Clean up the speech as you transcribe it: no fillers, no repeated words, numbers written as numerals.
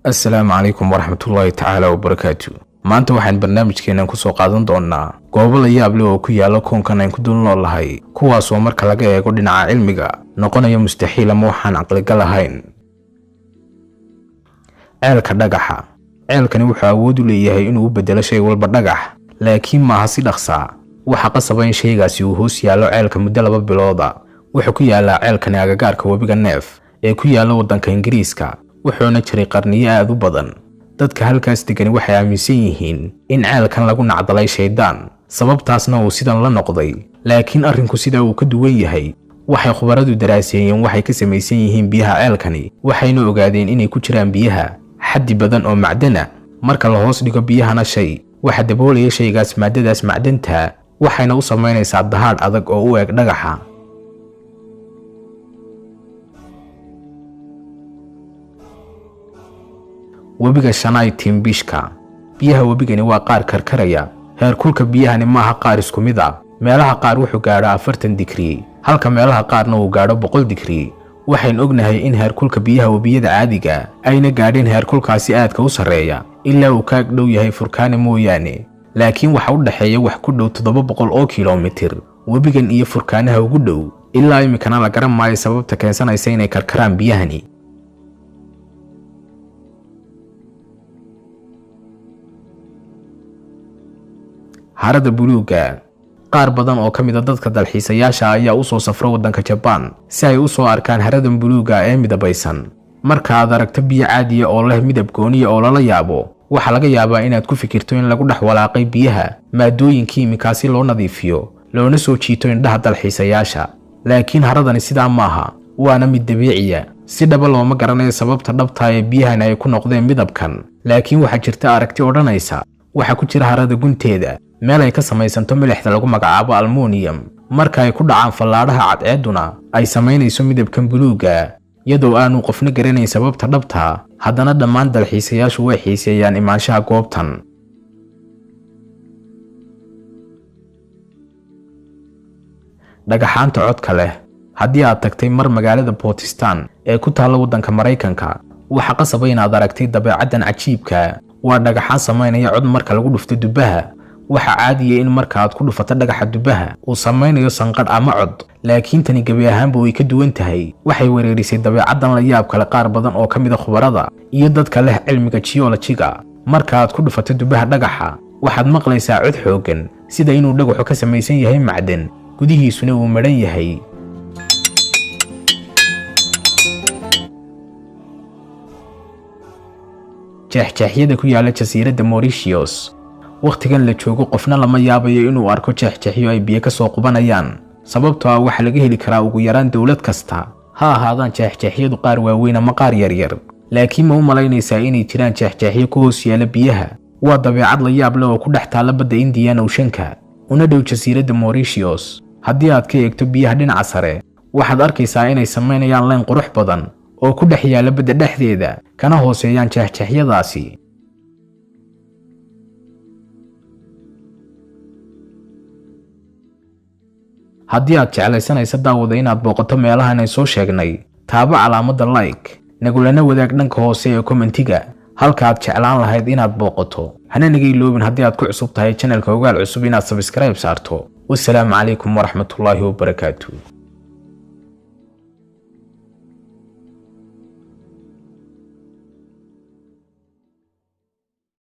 السلام عليكم ورحمة الله تعالى وبركاته. maanta waxaan barnaamijkeenan ku soo qaadan doonaa goobo la yaab leh oo ku yaala koonkan aan ku dul noolahay kuwaas oo marka laga eego dhinaca cilmiga noqonaya mustaxiil ama waxaan aqliga lahayn. ceelka dhagaxa. ceelkani wuxuu awood u leeyahay inuu u bedelo shay walba dhagax, laakiin maaha si dhaqsa. waxa qasaba in shaygaasi uu hoos yaalo ceelka muddo 2 bilooda. wuxuu ku yaalaa ceelkani agagaarka webiga Neef ee ku yaala waddanka Ingiriiska, wuxuuna jiray qarniyo aad u badan. dadka halkaas degan waxay aaminsan yihiin in ceelkan lagu nacdalay shaydaan, sababtaasna uu sidan la noqday. laakiin arrinku sida uu ka duwan yahay, waxay khubaradu daraaseeyeen waxay ka samaysan yihiin biyaha ceelkani, waxayna ogaadeen inay ku jiraan biyaha xaddi badan oo macdana. marka la hoos dhigo biyahana shay waxa daboolaya shaygaas maadadaas macdanta, waxayna u samaynaysaa dahaadh adag oo u eg dhagaxa. webiga Shanay Timbishka. biyaha webigani waa qaar karkaraya. heerkulka biyahani maaha qaar isku mid ah. meelaha qaar wuxuu gaadho 40 digrii, halka meelaha qaarna uu gaadho 100 digrii. waxaan ognahay in heerkulka biyaha webiyada caadiga ayna gaadhin heerkulkaasi aadka u sareeya ilaa uu ka dhow yahay furkaani mooyaane. laakiin waxa u dhaxeeya wax ku dhow 700 oo kiiloomitir webigan iyo furkaanaha ugu dhow. ilaa imikana la garan maayo sababta keensanaysa inay karkaraan biyahani. harada buluuga. qaar badan oo kamid ah dadka dalxiisayaasha ayaa u soo safra waddanka Japan si ay u soo arkaan haradan buluuga ee midabaysan. marka aad aragto biyo caadi ah oo leh midab gooni ah oo lala yaabo, waxa laga yaabaa inaad ku fikirto in lagu dhex walaaqay biyaha maadooyin kiimika si loo nadiifiyo loona soo jiito indhaha dalxiisayaasha. laakiin haradani sidaa maaha, waana mid dabiici ah. si dhaba looma garanayo sababta dhabta ah ee biyahan ay ku noqdeen midabkan, laakiin waxa jirta aragti odhanaysa waxa ku jira harada gunteeda meel ay ka samaysanto milixda lagu magacaabo aluminium. marka ay ku dhacaan fallaadhaha cadceeduna ay samaynayso midabkan buluuga, iyadoo aanu qofna garanayn sababta dhabta. haddana dhammaan dalxiisayaashu way xiiseeyaan imaanshaha goobtan. dhagaxaanta codka leh. haddii aad tagtay mar magaalada Portistan ee ku taalla waddanka Mareykanka, waxa qasaba inaad aragtay dabeecaddan cajiibka. waa dhagaxaan samaynaya cod marka lagu dhufto dubaha. waxa caadi ah in marka aad ku dhufato dhagaxa dubaha uu samaynayo sanqadh ama cod, laakiin tani gabi ahaanba way ka duwan tahay. waxay weerarisay dabeecaddan la yaab kale qaar badan oo kamid ah khubarada iyo dadka leh cilmiga geologiga. marka aad ku dhufato dubaha dhagaxa, waxaad maqlaysaa cod xoogan sida inuu dhagaxu ka samaysan yahay macdan, gudihiisuna uu madhan yahay. jeexjeexyada ku yaala jasiiradda Mauritius. waqtigan la joogo qofna lama yaabayo inuu arko jeexjeexyo ay biyo ka soo qubanayaan, sababtoo ah waxa laga heli karaa ugu yaraan dawlad kasta. ha ahaadaan jeexjeexyadu qaar waaweyn ama qaar yaryar, laakiin ma u malaynaysaa inay jiraan jeexjeexyo ku hoos yaala biyaha. waa dabeecad la yaab leh oo ku dhex taalla badda Indian Ocean-ka una dhow jasiiradda Mauritius. haddii aad ka eegto biyaha dhinaca sare, waxaad arkaysaa inay samaynayaan leen qurux badan oo ku dhex yaala badda dhexdeeda, kana hooseeyaan jeexjeexyadaasi. haddii aad jeclaysanayso daawada inaad booqato meelahan ay soo sheegnay, taabo calaamadda like, nagulana wadaag dhanka hoose ee commentiga halka aad jeclaan lahayd inaad booqato. hana naga iloobin haddii aad ku cusub tahay channelka Ogaal Cusub inaad subscribe saarto. wassalaamu calaykum waraxmatullaahi wabarakaatuh.